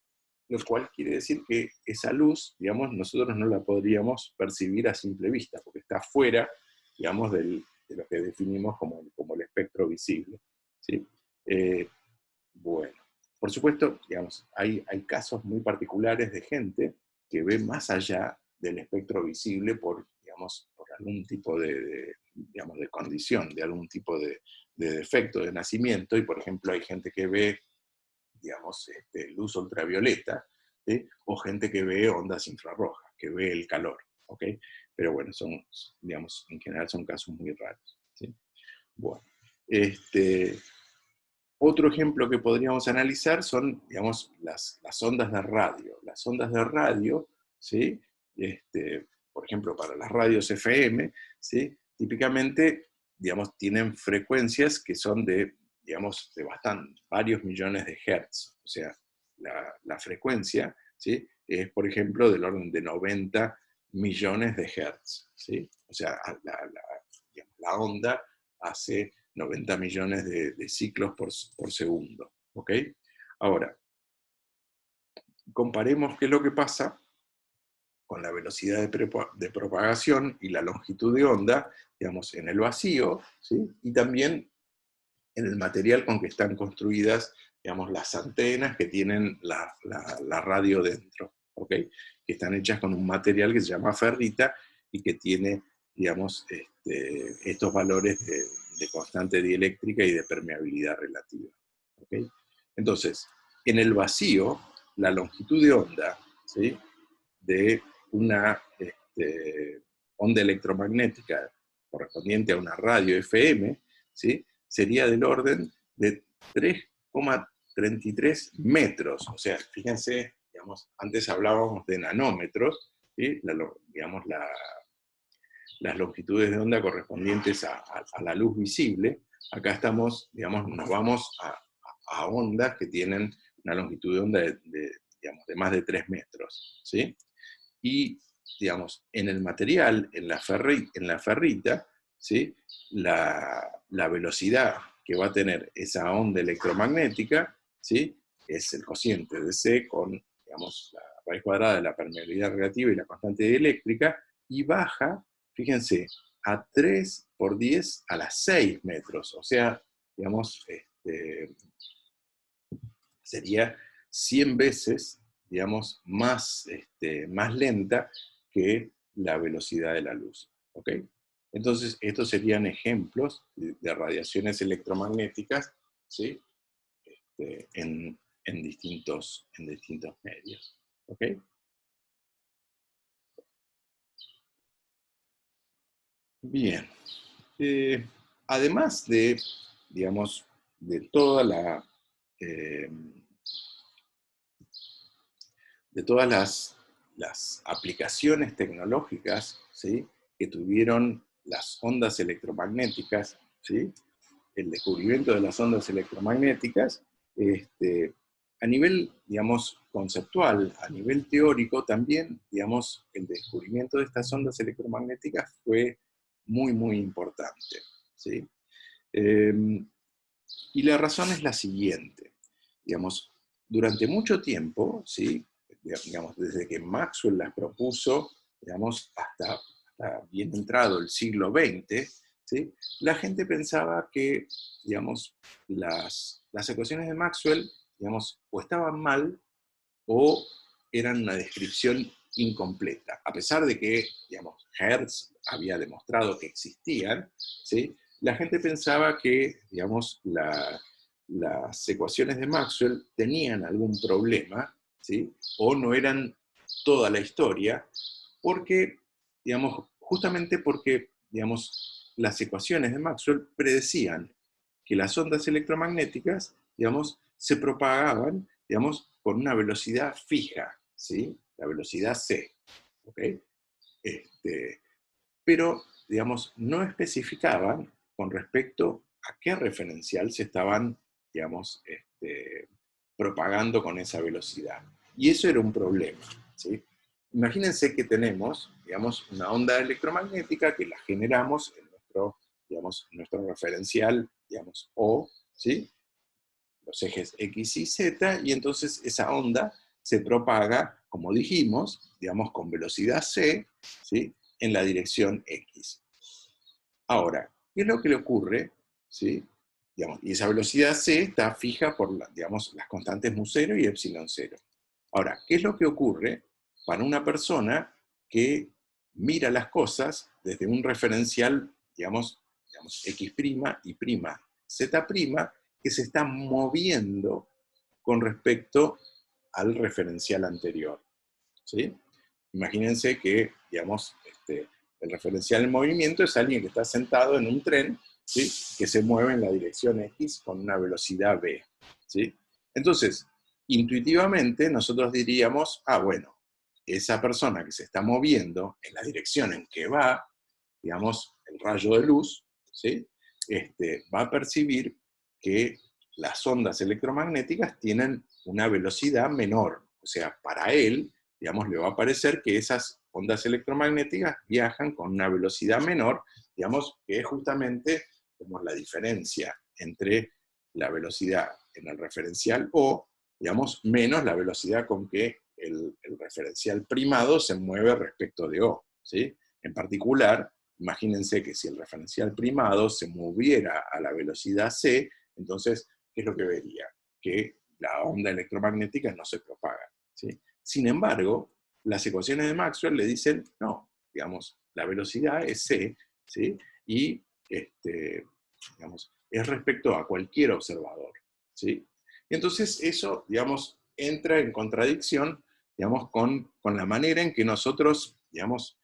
lo cual quiere decir que esa luz, digamos, nosotros no la podríamos percibir a simple vista, porque está fuera, digamos, de lo que definimos como el espectro visible, ¿sí? Bueno, por supuesto, digamos, hay casos muy particulares de gente que ve más allá del espectro visible digamos, por algún tipo digamos, de condición, de algún tipo de defecto de nacimiento, y por ejemplo hay gente que ve, digamos, luz ultravioleta, ¿sí?, o gente que ve ondas infrarrojas, que ve el calor, ¿ok? Pero bueno, digamos, en general son casos muy raros, ¿sí? Bueno, otro ejemplo que podríamos analizar son, digamos, las ondas de radio. Las ondas de radio, ¿sí?, por ejemplo, para las radios FM, ¿sí?, típicamente, digamos, tienen frecuencias que son digamos, de varios millones de hertz. O sea, la frecuencia, ¿sí?, es, por ejemplo, del orden de 90 millones de hertz, ¿sí? O sea, digamos, la onda hace 90 millones de ciclos por segundo, ¿ok? Ahora, comparemos qué es lo que pasa con la velocidad de propagación y la longitud de onda, digamos, en el vacío, ¿sí?, y también en el material con que están construidas, digamos, las antenas que tienen la radio dentro, ¿ok? Que están hechas con un material que se llama ferrita y que tiene, digamos, estos valores de constante dieléctrica y de permeabilidad relativa, ¿ok? Entonces, en el vacío, la longitud de onda, ¿sí?, de una onda electromagnética correspondiente a una radio FM, ¿sí?, sería del orden de 3,33 metros. O sea, fíjense, digamos, antes hablábamos de nanómetros, ¿sí?, digamos, las longitudes de onda correspondientes a la luz visible. Acá estamos, digamos, nos vamos a ondas que tienen una longitud de onda digamos, de más de 3 metros, ¿sí? Y, digamos, en el material, en la ferrita, ¿sí?, la velocidad que va a tener esa onda electromagnética, ¿sí?, es el cociente de C con, digamos, la raíz cuadrada de la permeabilidad relativa y la constante dieléctrica, y baja, fíjense, a 3 por 10 a las 6 metros. O sea, digamos, sería 100 veces, digamos, más lenta que la velocidad de la luz, ¿ok? Entonces, estos serían ejemplos de radiaciones electromagnéticas, ¿sí?, en distintos medios, ¿ok? Bien. Además de, digamos, de toda eh, de todas las aplicaciones tecnológicas, ¿sí?, que tuvieron las ondas electromagnéticas, ¿sí?, el descubrimiento de las ondas electromagnéticas, a nivel, digamos, conceptual, a nivel teórico, también, digamos, el descubrimiento de estas ondas electromagnéticas fue muy, muy importante, ¿sí? Y la razón es la siguiente, digamos, durante mucho tiempo, ¿sí?, digamos, desde que Maxwell las propuso, digamos, hasta bien entrado el siglo XX, ¿sí?, la gente pensaba que, digamos, las ecuaciones de Maxwell, digamos, o estaban mal o eran una descripción incompleta, a pesar de que, digamos, Hertz había demostrado que existían, ¿sí?, la gente pensaba que, digamos, las ecuaciones de Maxwell tenían algún problema, ¿sí?, o no eran toda la historia, porque, digamos, justamente porque, digamos, las ecuaciones de Maxwell predecían que las ondas electromagnéticas, digamos, se propagaban, digamos, con una velocidad fija, ¿sí?, la velocidad c, ¿ok? Pero, digamos, no especificaban con respecto a qué referencial se estaban, digamos, propagando con esa velocidad. Y eso era un problema, ¿sí? Imagínense que tenemos, digamos, una onda electromagnética que la generamos en nuestro, digamos, nuestro referencial, digamos, O, ¿sí?, los ejes X y Z, y entonces esa onda se propaga, como dijimos, digamos, con velocidad c, ¿sí?, en la dirección X. Ahora, ¿qué es lo que le ocurre? ¿Sí? Digamos, y esa velocidad c está fija por digamos, las constantes mu0 y epsilon0. Ahora, ¿qué es lo que ocurre para una persona que mira las cosas desde un referencial, digamos X' y prima, Z', que se está moviendo con respecto al referencial anterior, ¿sí? Imagínense que, digamos, el referencial en movimiento es alguien que está sentado en un tren, ¿sí?, que se mueve en la dirección X con una velocidad v, ¿sí? Entonces, intuitivamente nosotros diríamos, bueno, esa persona que se está moviendo en la dirección en que va, digamos, el rayo de luz, ¿sí?, va a percibir que las ondas electromagnéticas tienen una velocidad menor. O sea, para él, digamos, le va a parecer que esas ondas electromagnéticas viajan con una velocidad menor, digamos, que es justamente, digamos, la diferencia entre la velocidad en el referencial O, digamos, menos la velocidad con que el referencial primado se mueve respecto de O, ¿sí? En particular, imagínense que si el referencial primado se moviera a la velocidad c, Entonces, ¿qué es lo que vería? Que la onda electromagnética no se propaga, ¿sí? Sin embargo, las ecuaciones de Maxwell le dicen, no, digamos, la velocidad es c, ¿sí? Y, digamos, es respecto a cualquier observador, ¿sí? Y entonces eso, digamos, entra en contradicción, digamos, con la manera en que nosotros, digamos,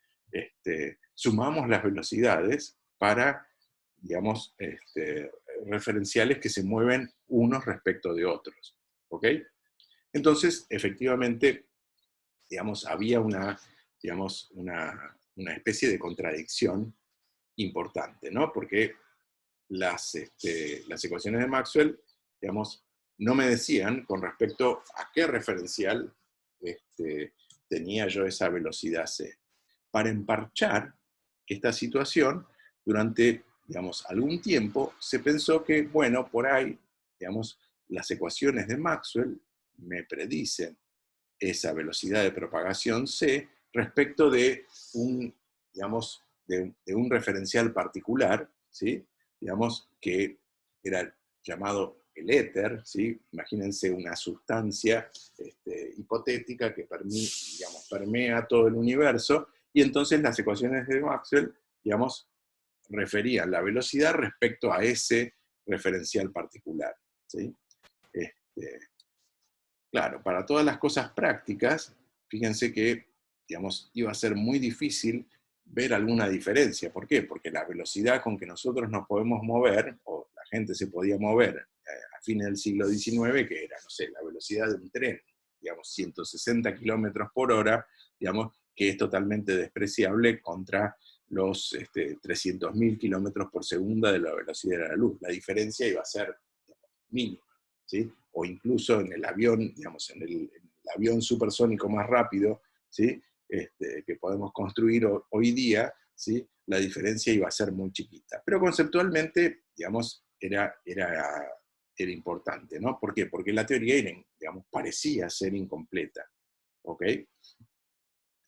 sumamos las velocidades para, digamos, referenciales que se mueven unos respecto de otros, ¿ok? Entonces, efectivamente, digamos, había digamos, una especie de contradicción importante, ¿no? Porque las ecuaciones de Maxwell, digamos, no me decían con respecto a qué referencial tenía yo esa velocidad c. Para emparchar esta situación, durante, digamos, algún tiempo se pensó que, bueno, por ahí, digamos, las ecuaciones de Maxwell me predicen esa velocidad de propagación c respecto de digamos, de un referencial particular, ¿sí? Digamos, que era llamado el éter, ¿sí? Imagínense una sustancia hipotética que digamos, permea todo el universo, y entonces las ecuaciones de Maxwell, digamos, referían la velocidad respecto a ese referencial particular, ¿sí? Claro, para todas las cosas prácticas, fíjense que, digamos, iba a ser muy difícil ver alguna diferencia. ¿Por qué? Porque la velocidad con que nosotros nos podemos mover, o la gente se podía mover a fines del siglo XIX, que era, no sé, la velocidad de un tren, digamos, 160 kilómetros por hora, digamos, que es totalmente despreciable contra los 300.000 kilómetros por segundo de la velocidad de la luz. La diferencia iba a ser, digamos, mínima, ¿sí? O incluso en el avión, digamos, en el avión supersónico más rápido, ¿sí? Que podemos construir hoy día, ¿sí? La diferencia iba a ser muy chiquita. Pero conceptualmente, digamos, era importante, ¿no? ¿Por qué? Porque la teoría era, digamos, parecía ser incompleta, ¿ok?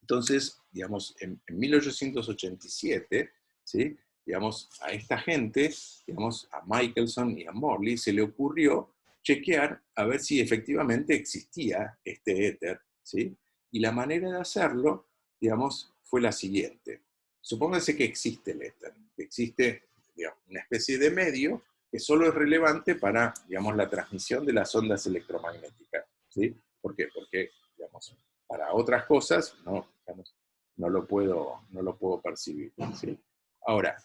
Entonces, digamos, en 1887, ¿sí? Digamos, a esta gente, digamos, a Michelson y a Morley, se le ocurrió chequear a ver si efectivamente existía este éter, ¿sí? Y la manera de hacerlo, digamos, fue la siguiente. Supónganse que existe el éter, que existe, digamos, una especie de medio que solo es relevante para, digamos, la transmisión de las ondas electromagnéticas, ¿sí? ¿Por qué? Porque, digamos, para otras cosas no, digamos, no lo puedo percibir, ¿sí? Ahora,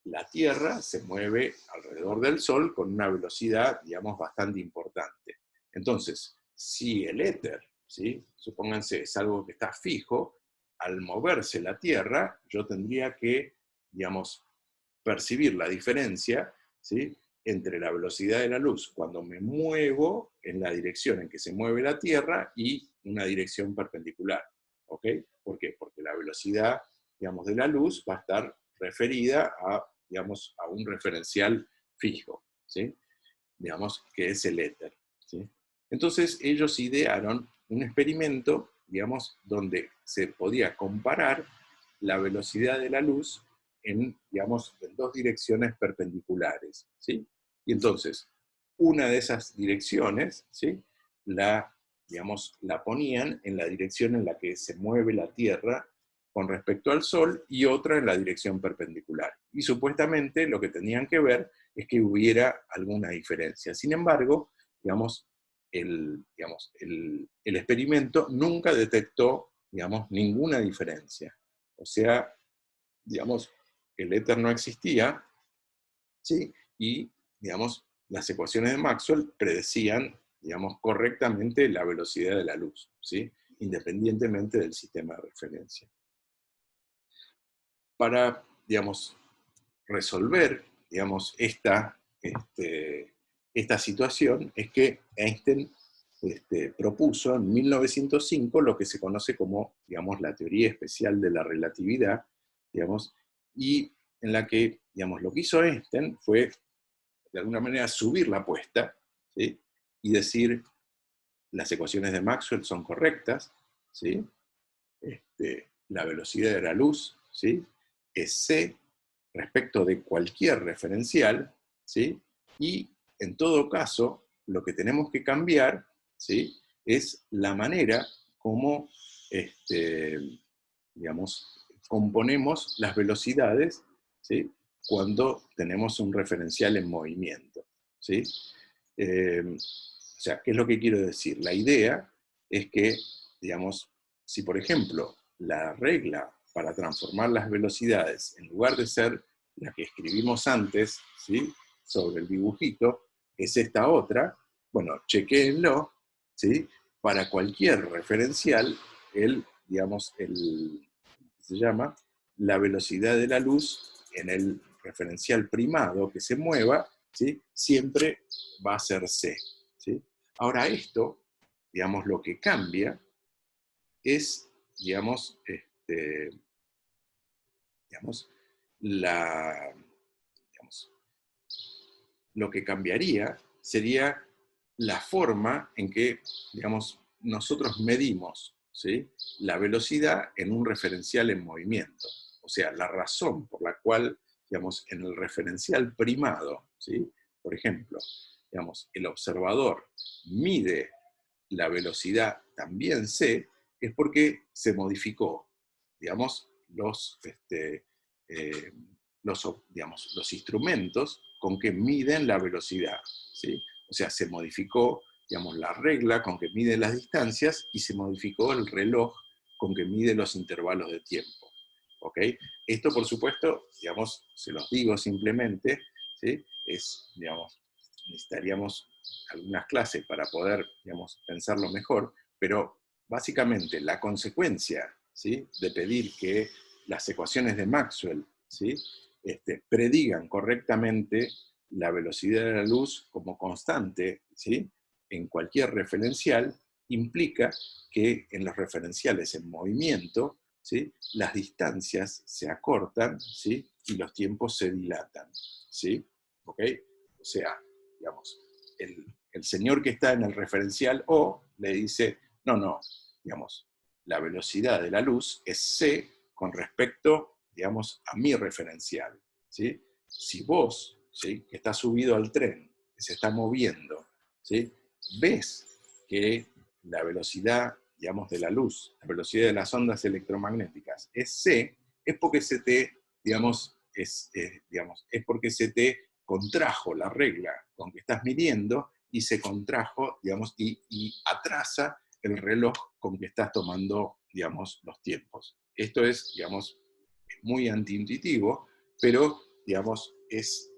la Tierra se mueve alrededor del Sol con una velocidad, digamos, bastante importante. Entonces, si el éter, ¿sí? Supónganse, es algo que está fijo, al moverse la Tierra, yo tendría que, digamos, percibir la diferencia, ¿sí? Entre la velocidad de la luz cuando me muevo en la dirección en que se mueve la Tierra y una dirección perpendicular. ¿Ok? ¿Por qué? Porque la velocidad, digamos, de la luz va a estar referida a, digamos, a un referencial fijo, ¿sí? Digamos, que es el éter, ¿sí? Entonces ellos idearon un experimento, digamos, donde se podía comparar la velocidad de la luz en, digamos, en dos direcciones perpendiculares, ¿sí? Y entonces, una de esas direcciones, ¿sí? Digamos, la ponían en la dirección en la que se mueve la Tierra con respecto al Sol y otra en la dirección perpendicular. Y supuestamente lo que tenían que ver es que hubiera alguna diferencia. Sin embargo, digamos, el experimento nunca detectó, digamos, ninguna diferencia. O sea, digamos, el éter no existía, ¿sí? Y, digamos, las ecuaciones de Maxwell predecían, digamos, correctamente la velocidad de la luz, ¿sí? Independientemente del sistema de referencia. Para, digamos, resolver, digamos, esta situación es que Einstein propuso en 1905 lo que se conoce como, digamos, la teoría especial de la relatividad, digamos, y en la que, digamos, lo que hizo Einstein fue, de alguna manera, subir la apuesta, ¿sí? Y decir, las ecuaciones de Maxwell son correctas, ¿sí? La velocidad de la luz, ¿sí? Es c respecto de cualquier referencial, ¿sí? Y en todo caso, lo que tenemos que cambiar, ¿sí?, es la manera como, digamos, componemos las velocidades, ¿sí?, cuando tenemos un referencial en movimiento, ¿sí? O sea, ¿qué es lo que quiero decir? La idea es que, digamos, si por ejemplo la regla para transformar las velocidades, en lugar de ser la que escribimos antes, ¿sí?, sobre el dibujito, es esta otra, bueno, chequéenlo, ¿sí? Para cualquier referencial, digamos, ¿cómo se llama? La velocidad de la luz en el referencial primado que se mueva, ¿sí?, siempre va a ser c, ¿sí? Ahora esto, digamos, lo que cambia es, digamos, digamos, digamos, lo que cambiaría sería la forma en que, digamos, nosotros medimos, ¿sí?, la velocidad en un referencial en movimiento. O sea, la razón por la cual, digamos, en el referencial primado, ¿sí?, por ejemplo, digamos, el observador mide la velocidad también c, es porque se modificó, digamos, eh, digamos, los instrumentos con que miden la velocidad, ¿sí? O sea, se modificó, digamos, la regla con que mide las distancias y se modificó el reloj con que mide los intervalos de tiempo, ¿ok? Esto, por supuesto, digamos, se los digo simplemente, ¿sí?, es, digamos, necesitaríamos algunas clases para poder, digamos, pensarlo mejor, pero básicamente la consecuencia, ¿sí?, de pedir que las ecuaciones de Maxwell, ¿sí?, predigan correctamente la velocidad de la luz como constante, ¿sí?, en cualquier referencial, implica que en los referenciales en movimiento, ¿sí?, las distancias se acortan, ¿sí?, y los tiempos se dilatan, ¿sí? ¿Ok? O sea, digamos, el señor que está en el referencial O le dice, no, digamos, la velocidad de la luz es c con respecto, digamos, a mi referencial, ¿sí? Si vos, ¿sí?, que estás subido al tren, que se está moviendo, ¿sí?, ves que la velocidad, digamos, de la luz, la velocidad de las ondas electromagnéticas es c, es porque se te, digamos, es porque se te contrajo la regla con que estás midiendo y se contrajo, digamos, y atrasa el reloj con que estás tomando, digamos, los tiempos. Esto es, digamos, muy antiintuitivo, pero, digamos, es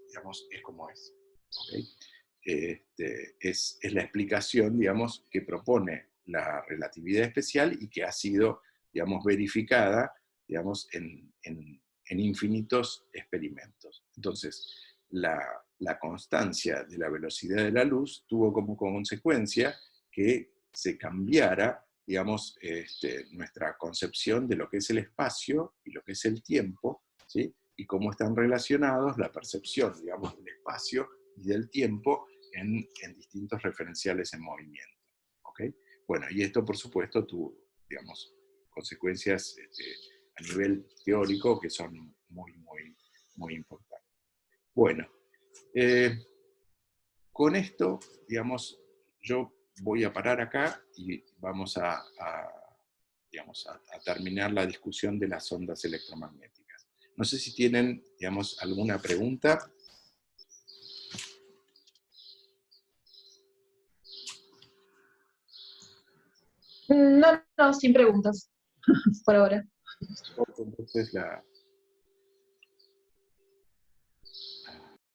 como es. ¿Okay? Es la explicación, digamos, que propone la relatividad especial y que ha sido, digamos, verificada, digamos, en infinitos experimentos. Entonces, la constancia de la velocidad de la luz tuvo como consecuencia que se cambiara, digamos, nuestra concepción de lo que es el espacio y lo que es el tiempo, ¿sí?, y cómo están relacionados la percepción, digamos, del espacio y del tiempo en distintos referenciales en movimiento. ¿Ok? Bueno, y esto, por supuesto, tuvo, digamos, consecuencias a nivel teórico que son muy importantes. Bueno, con esto, digamos, yo voy a parar acá y vamos digamos, a terminar la discusión de las ondas electromagnéticas. No sé si tienen, digamos, alguna pregunta. No, sin preguntas, por ahora. Entonces